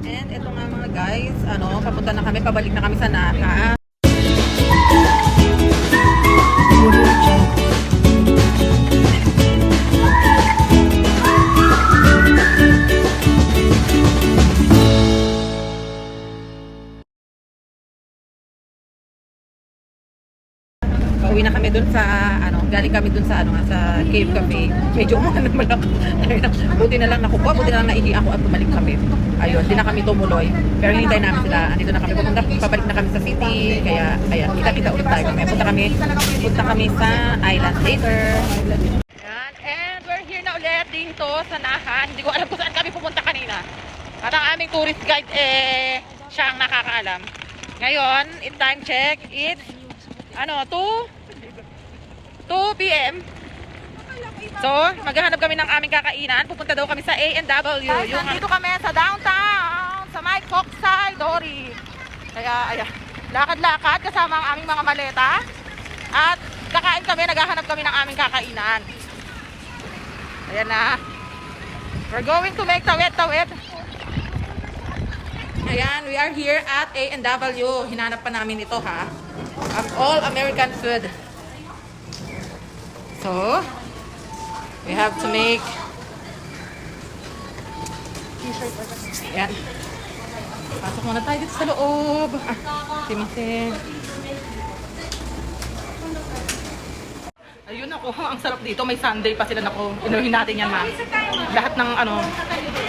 And ito nga mga guys, papunta na kami, pabalik na kami sa Naga. Uwi na kami dun sa, galing kami dun sa, sa Cave Cafe. Medyo umuhan naman ako. Buti na lang nakuha, buti na lang naihi ako at bumalik kami. Ayun, di na kami tumuloy. Pero hinintay namin sila. Andito na kami, pabalik na kami sa city. Kaya, ayan, kita-kita ulit tayo. Punta kami sa island later. Ayan, and we're here na ulit dito sa Naga. Hindi ko alam kung saan kami pupunta kanina. At ang aming tourist guide, siya ang nakakaalam. Ngayon, in time check, it's 2 p.m. So, maghahanap kami ng aming kakainan. Pupunta daw kami sa A&W. Nandito kami sa downtown, sa may Koksay, Dori. Kaya, ayan, lakad-lakad kasama ang aming mga maleta. At kakain kami, naghahanap kami ng aming kakainan. Ayan na. We're going to make tawid-tawid. Ayan, we are here at A&W. Hinanap pa namin ito, ha. All American food. So, we have to make yan. Pasok muna tayo dito sa loob. Timothy. Ayun ako, ang sarap dito. May sundae pa sila. Inuhin natin yan, ma. Lahat ng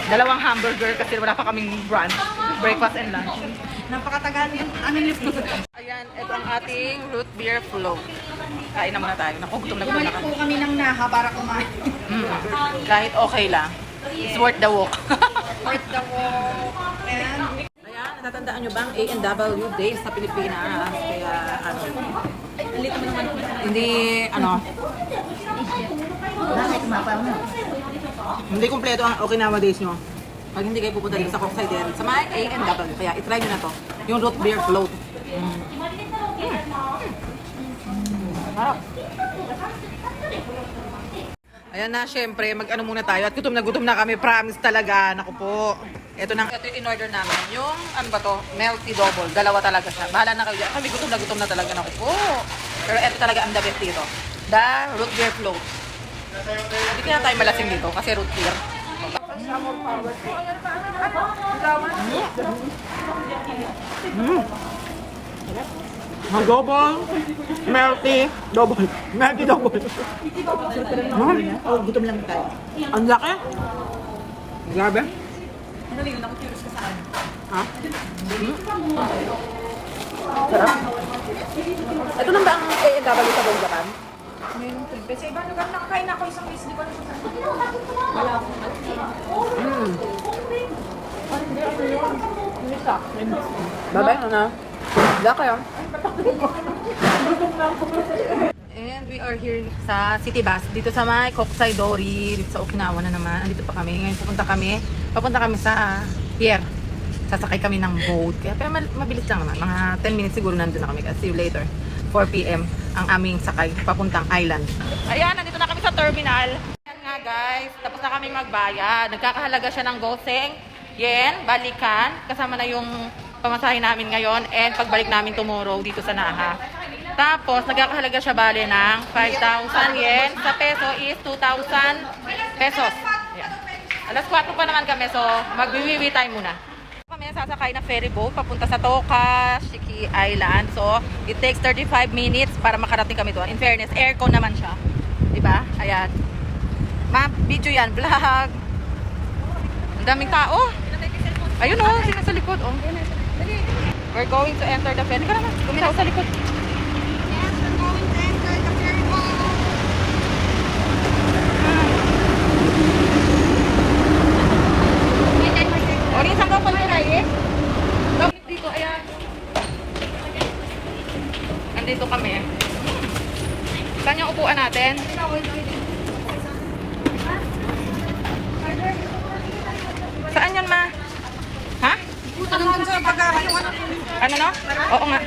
dalawang hamburger kasi wala pa kaming brunch. Breakfast and lunch. Napakatagal yung aming lift. Ayan, ito ang ating root beer float. Kain na muna tayo. Naku, gutom na kami. Bumalik po kami ng Naga para kumain. Kahit okay lang. It's worth the walk. Worth the walk. And Ayan, natatandaan nyo bang A&W Days sa Pilipinas? Kaya, hindi, bakit mapang mo? hindi kumpleto ang Okinawa Days nyo. Pag hindi kayo pupunta dito sa Koksay din, sa may A&W. Kaya itry nyo na to. Yung root beer float. Sarap. Ayan na, syempre, mag-ano muna tayo. At gutom na kami. Promise talaga. Naku po. Ito yung in-order namin. Yung, melty double. Dalawa talaga siya. Bahala na kayo. Kami gutom na talaga. Naku po. Pero ito talaga ang the best dito. The root beer float. Hindi kaya tayo malasing dito kasi root beer. Double, melty, double, melty double. Oh, gutom lang tayo. Ang laki. Grabe. Ano yun? Ako curious ka saan? Ha? Sarap. Ito lang ba ang A&W sa buong Japan? Mayroong tubig. Sa ibang lugar nakakain ako isang beses. Di ko alam kung saan. Wala akong Babay na. Laki ah. And we are here sa City Bus. Dito sa may Koksay Dori. Dito sa Okinawa na naman. Andito pa kami. Ngayon papunta kami sa pier. Sasakay kami ng boat. Pero mabilis lang naman. Mga 10 minutes siguro nandun na kami. See you later. 4 p.m. ang aming sakay papuntang island. Ayan, nandito na kami sa terminal. Ayan nga guys, tapos na kami magbayad. Nagkakahalaga siya ng goseng yen, balikan. Kasama na yung pamasahe namin ngayon and pagbalik namin tomorrow dito sa Naga. Tapos, nagkakahalaga siya bale ng 5,000 yen. Sa peso is 2,000 pesos. Ayan. Alas 4 pa naman kami, so magwiwiwi tayo muna. Kami sasakay na ferry boat papunta sa Tokashiki Island. So, it takes 35 minutes para makarating kami doon. In fairness, aircon naman siya. Diba? Ayan. Video yan, vlog. Ang daming tao. Ayun oh, sila sa likod. Oh. We're going to enter the ferry. Ka naman, gumitaw sa likod. Orin, saan ka pala na eh? Dito, ayan. Nandito kami. Saan yung upuan natin? Saan yun, ma? Ha? Ano no? Oo nga.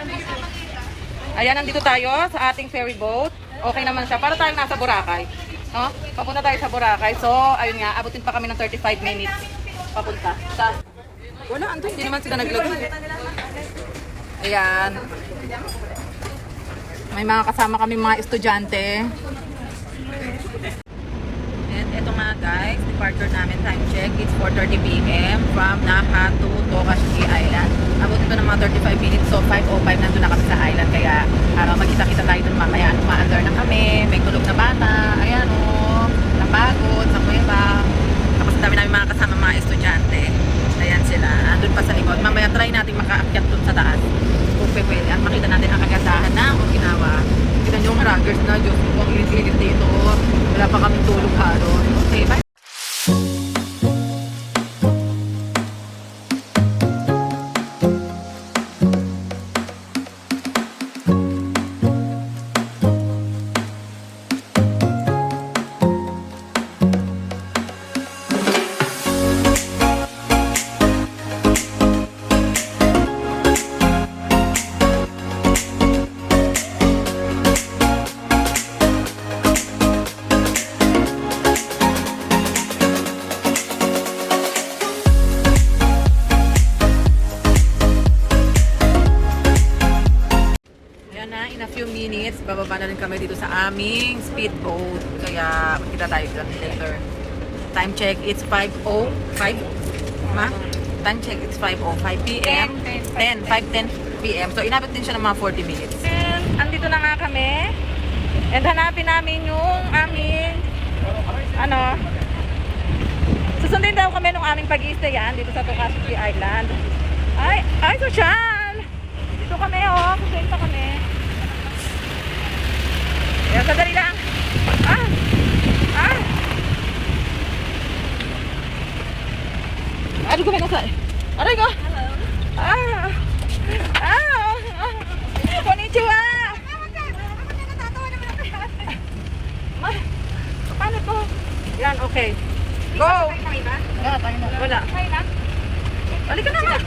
Ayan, nandito tayo sa ating ferry boat. Okay naman siya. Para tayong nasa Boracay. No? Papunta tayo sa Boracay. So, ayun nga, abutin pa kami ng 35 minutes. Papunta. Wala, hindi naman sila naglagay. Ayan. May mga kasama kami mga estudyante. And eto nga guys, departure namin, time check. It's 4:30 p.m. from Naha to Tokashi Island. Abot ito ng mga 35 minutes. So 5:05 nandun na kami sa island. Kaya magkita-kita tayo dun mamaya. Umaandar na kami. May tulog na bata. Ayan o. Napagod sa kuweba. Tapos dami namin mga kasama mga estudyante. Ayan sila. Andun pa sa likod. Mamaya try natin makaakyat dun sa taas. Kung pwede. At makita natin ang kagandahan ng Okinawa. Kita nyo yung ruggers na. Diyos ko, ang ilit-ilit dito. Wala pa kaming tulog halos. Okay, bye. In a few minutes, bababa na rin kami dito sa aming speedboat. Kaya magkita tayo dyan later. Time check, it's 5:05. Ma? Time check, it's 5:05 p.m. 5:10 p.m. So inabot din siya ng mga 40 minutes. And andito na nga kami. And hanapin namin yung aming susundin daw kami nung aming pag-i-stayan dito sa Tokashi Island. Ay, sosyal! Dito kami, susundin pa kami. Ayan, sadali lang. Aray ko, may nasa. Aray ko. Konnichiwa. Paano to? Yan, okay. Go. Wala. Balik ka na nga.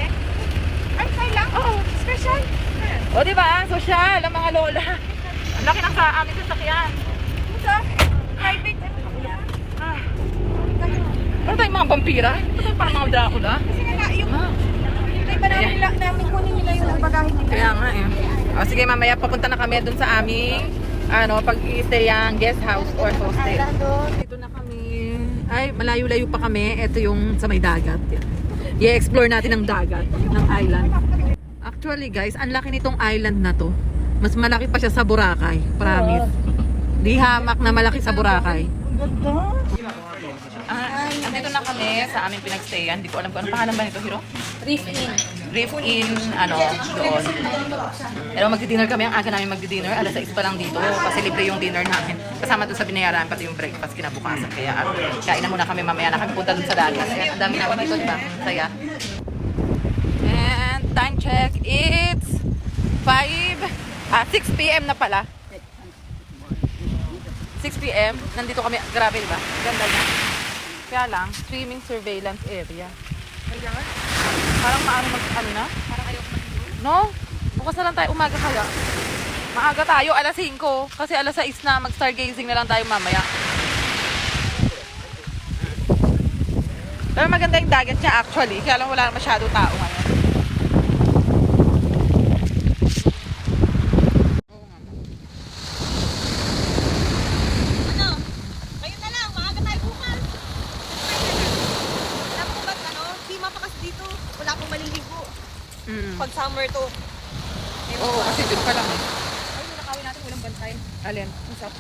Ay, fry lang? Oo. Special? O, diba? Social, ang mga lola. Ang laki ng sa aming sasakyan. Ito? Private? Ano tayong mga vampira? Ito tayo parang mga Dracula. Kasi nga yung... Ay, ba namin kunin nila yung bagahe nila. Kaya nga eh. O, sige, mamaya papunta na kami dun sa aming pag-i-stay ang guest house or hostel. Dito na kami. Ay, malayo-layo pa kami. Ito yung sa may dagat. I-explore natin ang dagat ng island. Actually guys, ang laki nitong island na to. Mas malaki pa siya sa Boracay. Promise. Di hamak na malaki sa Boracay. Andito na kami sa aming pinagstayan. Hindi ko alam kung ano pangalan ba nito, Hiro? Reef in. Reef in, doon. Pero magdi-dinner kami. Ang aga namin magdi-dinner. Alas 6 pa lang dito. Kasi libre yung dinner namin. Kasama doon sa binayaran, pati yung breakfast kinabukasan. Kaya kain na muna kami mamaya na kami punta doon sa dagat. Ayan, ang dami namin dito, di ba? Saya. And time check, it's 6 p.m. na pala. 6 p.m. Nandito kami. Grabe, di ba? Ganda niya. Kaya lang, streaming surveillance area. Parang maano na? Parang ayaw ko No? Bukas na lang tayo umaga kaya. Maaga tayo, alas 5. Kasi alas 6 na, mag-stargazing na lang tayo mamaya. Pero maganda yung dagat niya actually. Kaya lang wala na masyado tao ngayon. Kayo na lang, maaga tayo bukas. Alam mo ba't hima pa kasi dito. Wala akong maliligo. Pag summer to. Oo, kasi dun pa lang eh. Ay, nakawin natin walang bantay. Alin? Usap.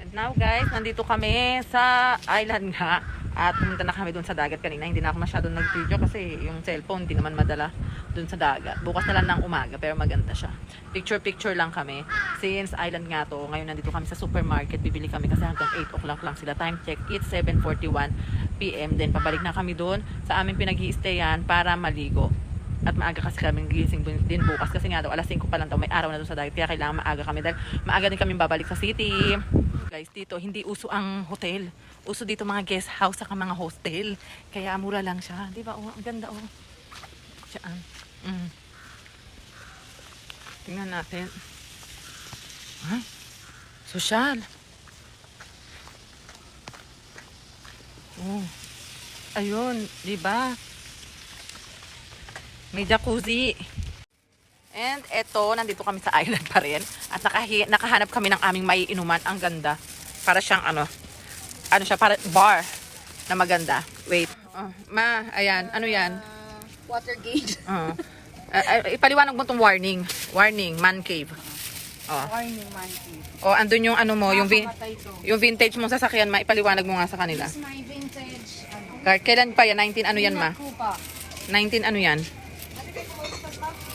And now guys, nandito kami sa island nga. At pumunta na kami dun sa dagat kanina. Hindi na ako masyadong nag-video kasi yung cellphone hindi naman madala dun sa dagat. Bukas na lang ng umaga pero maganda siya. Picture-picture lang kami. Since island nga to, ngayon nandito kami sa supermarket. Bibili kami kasi hanggang 8 o'clock lang sila. Time check, it's 7:41 p.m. Then pabalik na kami dun sa aming pinag-i-stayan para maligo. At maaga kasi kami gising din bukas kasi nga daw alas 5 pa lang daw may araw na doon sa dagat kaya kailangan maaga kami dahil maaga din kami babalik sa city. Guys, dito hindi uso ang hotel. Uso dito mga guest house saka mga hostel. Kaya mura lang siya. Di ba? Oh, ang ganda oh. Diyan. Tingnan natin. Ay, sosyal. Oh. Ayun, di ba? May jacuzzi. And eto, nandito kami sa island pa rin. At nakahanap kami ng aming maiinuman. Ang ganda. Para siyang ano siya, para bar na maganda. Wait. Ayan. Ano yan? Water gauge. Ipaliwanag mo itong warning. Warning, man cave. Warning monkey. Andun yung ano mo, yung Nakakamatay to. vintage mong sasakyan, maipaliwanag mo nga sa kanila. This is my vintage, Kailan pa yan? 19 ano yan, ma? Coupa. 19 ano yan?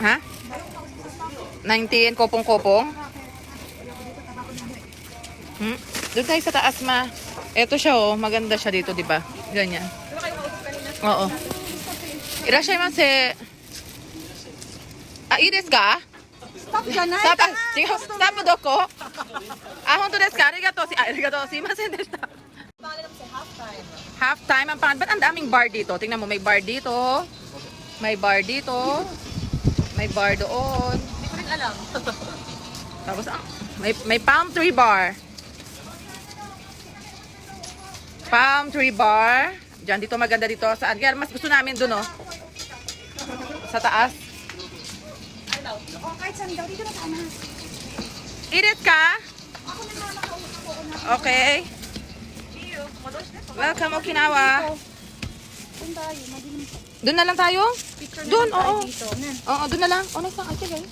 Ha? 19 kopong-kopong? Doon tayo sa taas, ma. Eto siya, oh. Maganda siya dito, di ba? Ganyan. Oo. Irashaimase. Ii desu ka? Stop ka na. Stop doko? Honto desu ka? Arigato. Arigato. Sumimasen deshita. Half time ang pangalan. Ba't ang daming bar dito? Tingnan mo, may bar dito. May bar dito. May bar doon. Hindi ko rin alam. Tapos may palm tree bar. Palm tree bar. Diyan, dito maganda dito. Saan? Kaya mas gusto namin dun, oh. Sa taas. Oh, kahit saan daw. Dito na sana. Edit ka? Okay. Welcome, Okinawa. Doon tayo. Madilim pa. Doon na lang tayo? Picture Doon, na lang tayo oo. dito. Oo, doon na lang. Next lang. Ate, guys.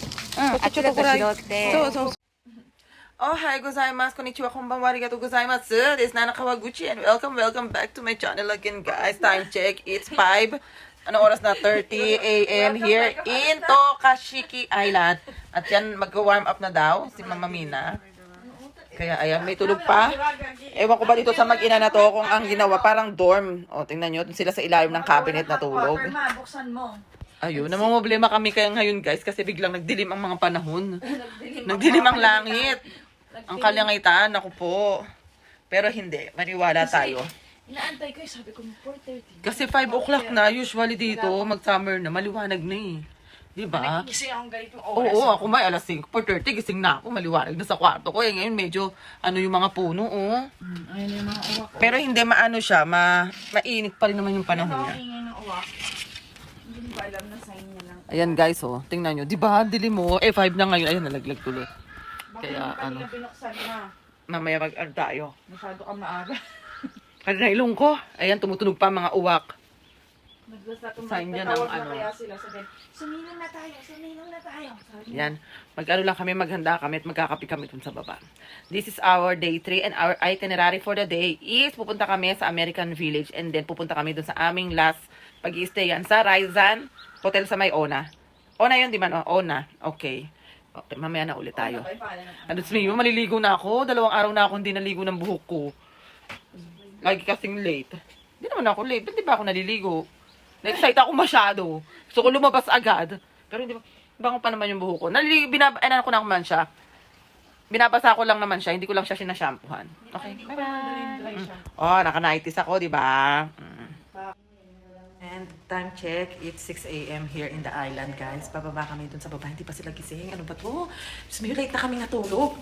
Ohayou gozaimasu, konnichiwa, konbanwa, arigatou gozaimasu. This is Nana Kawaguchi and welcome back to my channel again, guys. Time check, it's 5. Anong oras na? 30 a.m. here in Tokashiki Island. At yan, mag-warm up na daw si Mama Mina. Kaya ayan, may tulog pa. Ewan ko ba dito sa mag-ina na to kung ang ginawa parang dorm. O, tingnan nyo, sila sa ilalim ng cabinet na tulog. Buksan mo. Ayun, namamblema kami kaya ngayon, guys, kasi biglang nagdilim ang mga panahon. Nagdilim ang langit. Ang kalangitan, ako po. Pero hindi, maniwala tayo. Inaantay ko sabi ko 4:30. Kasi 5 o'clock na, usually dito, mag-summer na, maliwanag na eh. Diba? Gising akong ganitong oras. Oo, ako may alas 5, 4:30, gising na ako, maliwanag na sa kwarto ko. Eh, ngayon medyo, yung mga puno, oh. Ayun yung mga uwak. Pero hindi maano siya, mainit pa rin naman yung panahon niya. Ingay ng uwak. Hindi ko alam na sign niya lang. Ayan guys, oh, tingnan nyo. Diba, dilim mo, 5 na ngayon, ayun, nalaglag tuloy. Kaya, Kanina binuksan na. mamaya mag-ano tayo. Masyado ka maaga. Kanina ilong ko. Ayan, tumutunog pa mga uwak. Sign niya ng Tatawag ano. na kaya sila sabihin, sumilang na tayo. Sabi Yan. Mag-ano lang kami, maghanda kami at magkakapi kami dun sa baba. This is our day 3 and our itinerary for the day is pupunta kami sa American Village and then pupunta kami dun sa aming last pag-i-stay yan sa Raizan Hotel sa may Ona. Ona yun, di ba? No? Ona. Okay. Okay, mamaya na ulit tayo. Ano, Smio, maliligo na ako. 2 araw na ako hindi naligo ng buhok ko. Lagi kasing late. Hindi naman ako late. Ba't di ba ako naliligo? Na-excite ako masyado. Gusto ko lumabas agad. Pero hindi ba, bango pa naman yung buhok ko. Ano ko na naman siya. Binabasa ko lang naman siya. Hindi ko lang siya sinashampuhan. Okay, bye-bye. Oh, naka-nighties ako, di ba? And time check, it's 6 a.m. here in the island, guys. Bababa kami dun sa baba. Hindi pa sila gising. Ano ba to? Just may late na kami natulog.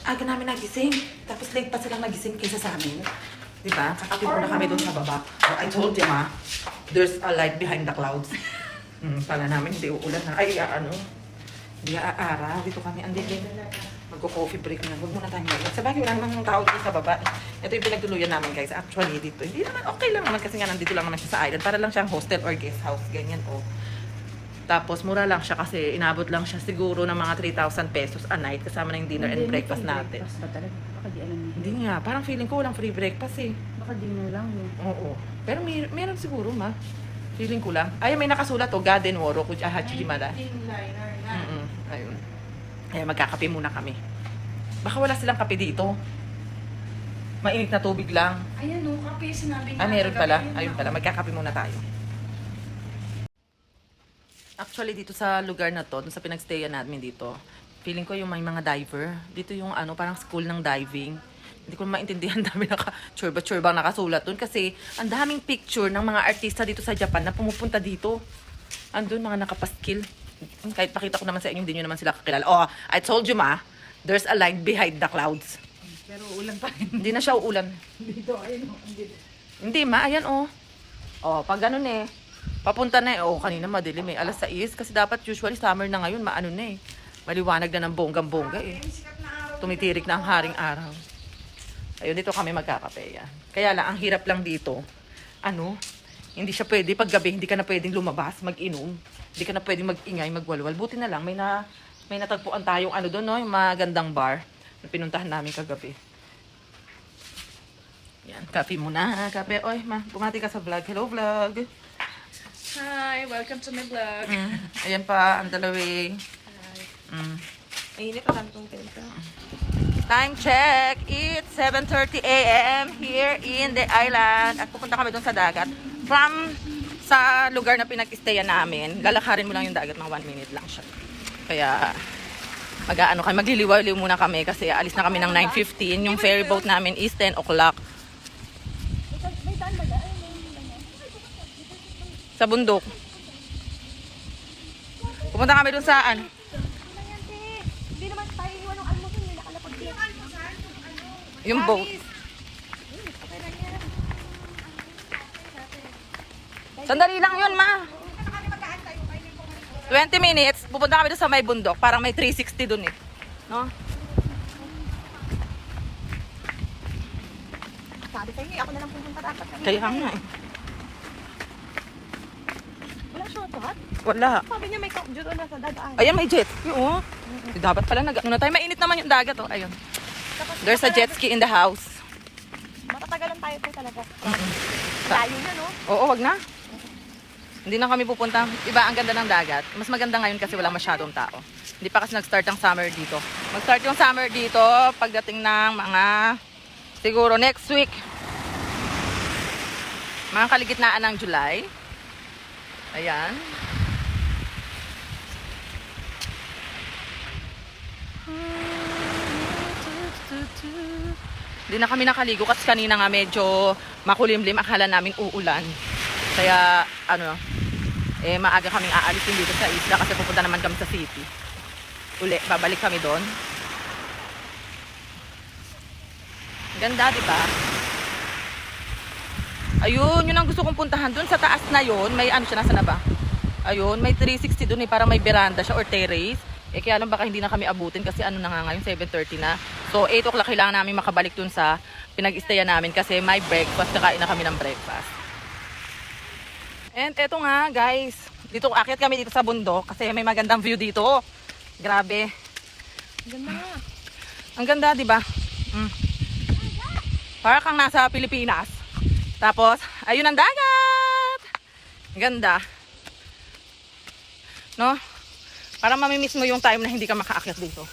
Aga namin nagising. Tapos late pa silang nagising kaysa sa amin. Diba? Kakapi muna kami dun sa baba. Oh, I told you, ma. There's a light behind the clouds. Pala namin, hindi uulan na. Ay, hindi aara. Dito kami, andito. Magko-coffee break na. Huwag muna tayo mag-break. Sa bagay, wala namang tao dito sa baba. Ito yung pinagtuluyan namin, guys. Actually, dito. Hindi naman, okay lang naman kasi nga nandito lang naman siya sa island. Para lang siyang hostel or guest house. Ganyan, oh. Tapos, mura lang siya kasi inabot lang siya siguro ng mga 3,000 pesos a night kasama na yung dinner and breakfast natin. Basta talaga, baka di alam niya. Hindi nga. Parang feeling ko walang free breakfast eh. Baka dinner lang yun. Oo. Pero meron siguro, ma. Feeling ko lang. Ay, may nakasulat to. Garden Woro. Kuchahachimada. Liner na. Ayun. Kaya magkakape muna kami. Baka wala silang kape dito. Mainit na tubig lang. Ayan o, kape sinabi niya. Meron pala. Ayun pala. Magkakape muna tayo. Actually, dito sa lugar na to, dun sa pinagstayan namin dito, feeling ko yung may mga diver. Dito yung parang school ng diving. Hindi ko maintindihan, dami naka-churba-churbang nakasulat dun kasi ang daming picture ng mga artista dito sa Japan na pumupunta dito. Andun, mga nakapaskil. Kahit pakita ko naman sa inyo, hindi nyo naman sila kakilala. Oh, I told you, ma, there's a line behind the clouds. Pero ulan pa rin. Hindi na siya uulan. Dito, ayun o. Hindi, ma, ayan, oh. Oh, pag ganun eh. Papunta na eh. Oh, kanina madilim eh. Alas 6. Kasi dapat usually summer na ngayon. Maano na eh. Maliwanag na ng bonggang-bongga eh. Tumitirik na ang haring araw. Ayun, dito kami magkakape yan. Kaya lang, ang hirap lang dito. Ano? Hindi siya pwede. Pag gabi, hindi ka na pwedeng lumabas, mag-inom. Hindi ka na pwedeng mag-ingay, magwalwal. Buti na lang, may natagpuan tayong ano doon, no? Yung magandang bar na pinuntahan namin kagabi. Yan, kape muna. Kape. Oy, ma, bumati ka sa vlog. Hello, vlog. Hi, welcome to my vlog. Ayan pa, ang dalawi. Init ang tong tinta. Time check. It's 7:30 a.m. here in the island. At pupunta kami doon sa dagat. From sa lugar na pinag-stayan namin, lalakarin mo lang yung dagat ng 1 minute lang siya. Kaya mag-aano kami, magliliwaw-liw muna kami kasi alis na kami ng 9:15. Yung ferry boat namin is 10 o'clock. Sa bundok. Pupunta kami doon sa ano. Hindi naman tayo iwan ng almusal, may nakalapag din. Yung boat. Sandali lang yun, ma. 20 minutes, pupunta kami doon sa may bundok. Parang may 360 doon eh. No? Sabi sa inyo, ako na lang pupunta dapat. Kaya nga eh. Walang shortcut? Wala. Sabi niya may dito na sa dadaan. Ayan, may jet ski, oh. Dapat pala ano na tayo. Mainit naman yung dagat, oh. Ayun. There's a jet ski in the house. Matatagalan tayo po talaga. Layo na, no? Oo, wag na. Hindi na kami pupunta. Iba, ang ganda ng dagat. Mas maganda ngayon kasi wala masyadong tao. Hindi pa kasi nag-start ang summer dito. Mag-start yung summer dito pagdating ng mga siguro next week. Mga kaligitnaan ng July. Ayan. Hindi na kami nakaligo kasi kanina nga medyo makulimlim. Akala namin uulan. Kaya, ano, maaga kaming aalisin dito sa isla kasi pupunta naman kami sa city. Uli, babalik kami doon. Ganda, di ba? Ayun, yun ang gusto kong puntahan. Doon sa taas na yun, may ano siya, nasa na ba? Ayun, may 360 doon eh, parang may veranda siya or terrace. Kaya lang baka hindi na kami abutin kasi ano na nga ngayon, 7:30 na. So, 8 o'clock kailangan namin makabalik doon sa pinag-stayan namin kasi may breakfast, kakain na kami ng breakfast. And eto nga guys, dito akyat kami dito sa bundok kasi may magandang view dito. Grabe. Ganda nga. Ang ganda, di ba? Para kang nasa Pilipinas. Tapos, ayun ang dagat. Ang ganda. No? Para mamimiss mo yung time na hindi ka makaakyat dito.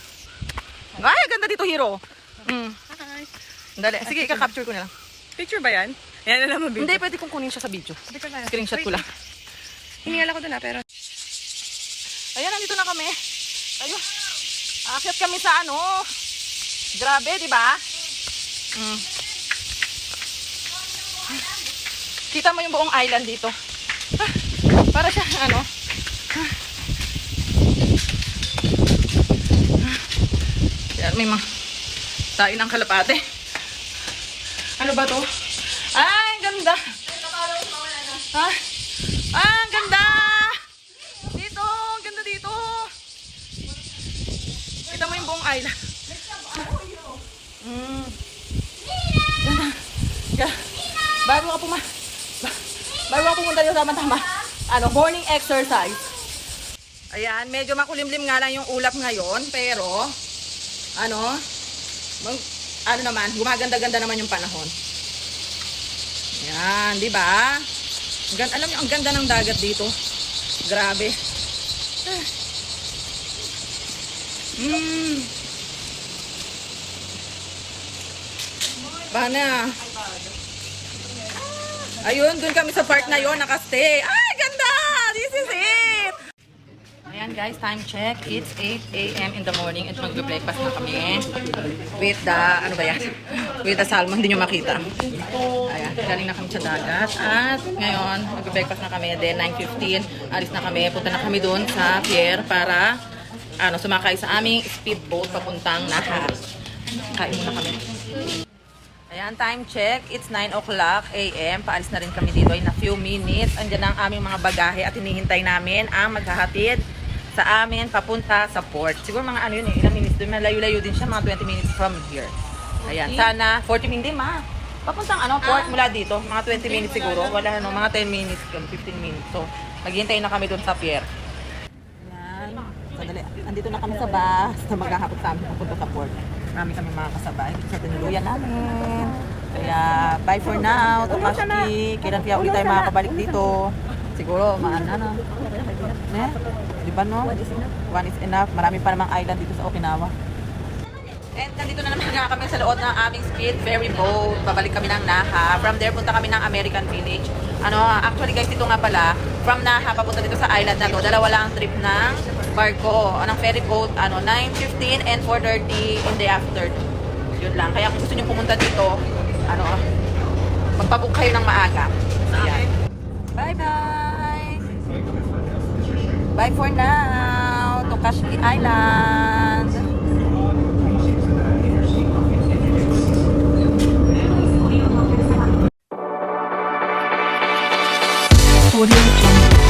Ay, ang ganda dito, Hero. Hi. Dali. Sige, ika-capture ko na lang. Picture ba yan? Yan na lang mabili. Hindi, pwede kong kunin siya sa video. Screenshot ko lang. Hiningal ako doon pero... Ayan, nandito na kami. Ayun. Aakyat kami sa ano. Grabe, di ba? Kita mo yung buong island dito. Para siya, ano. Yan, may mga tain ng kalapate. Ano ba to? Ay, ang ganda. Ha? Ah, ang ganda. Dito, ang ganda dito. Kita mo yung buong island. Ganda. Bago ako pumunta dito tama-tama. Ano, morning exercise. Ayan, medyo makulimlim nga lang yung ulap ngayon, pero ano naman, gumaganda-ganda naman yung panahon. Ayan, di ba? Alam niyo, ang ganda ng dagat dito. Grabe. Bana. Ayun, dun kami sa park na yon, nakastay. Ay, ganda! This is it! Ayan guys, time check. It's 8 a.m. in the morning at mag-breakfast na kami. With the, ano ba yan? With the salmon, hindi nyo makita. Ayan, galing na kami sa dagat. At ngayon, mag-breakfast na kami. Then 9:15, alis na kami. Punta na kami dun sa pier para sumakay sa aming speedboat papuntang Naha. Kain muna kami. Ayan. Ayan, time check. It's 9 o'clock a.m. Paalis na rin kami dito in a few minutes. Andiyan na ang aming mga bagahe at hinihintay namin ang maghahatid sa amin papunta sa port. Siguro mga ano yun eh, ilang minutes doon. Malayo-layo din siya, mga 20 minutes from here. Ayan, sana 40 minutes, ma. Papuntang port mula dito, mga 20 minutes siguro. Wala mga 10 minutes, 15 minutes. So, maghihintay na kami doon sa pier. Ayan, sandali. Andito na kami sa bus na maghahapot sa amin papunta sa port. Marami kami mga kasabay sa tinuluyan namin. Kaya, bye for now. Tokashi. Kailan kaya ulit tayo makakabalik dito? Siguro, maana. Di ba no? One is enough. Marami pa namang island dito sa Okinawa. And nandito na naman nga kami sa loob ng aming speed ferry boat. Babalik kami ng Naha. From there, punta kami ng American Village. Actually guys, ito nga pala, from Naha, papunta dito sa island na to. Dalawa lang ang trip ng barko. Ng ferry boat, 9:15 and 4:30 in the afternoon. Yun lang. Kaya kung gusto nyo pumunta dito, magpabook kayo ng maaga. Ayan. Bye-bye! Bye for now! Tokashi Island! Audio Jungle.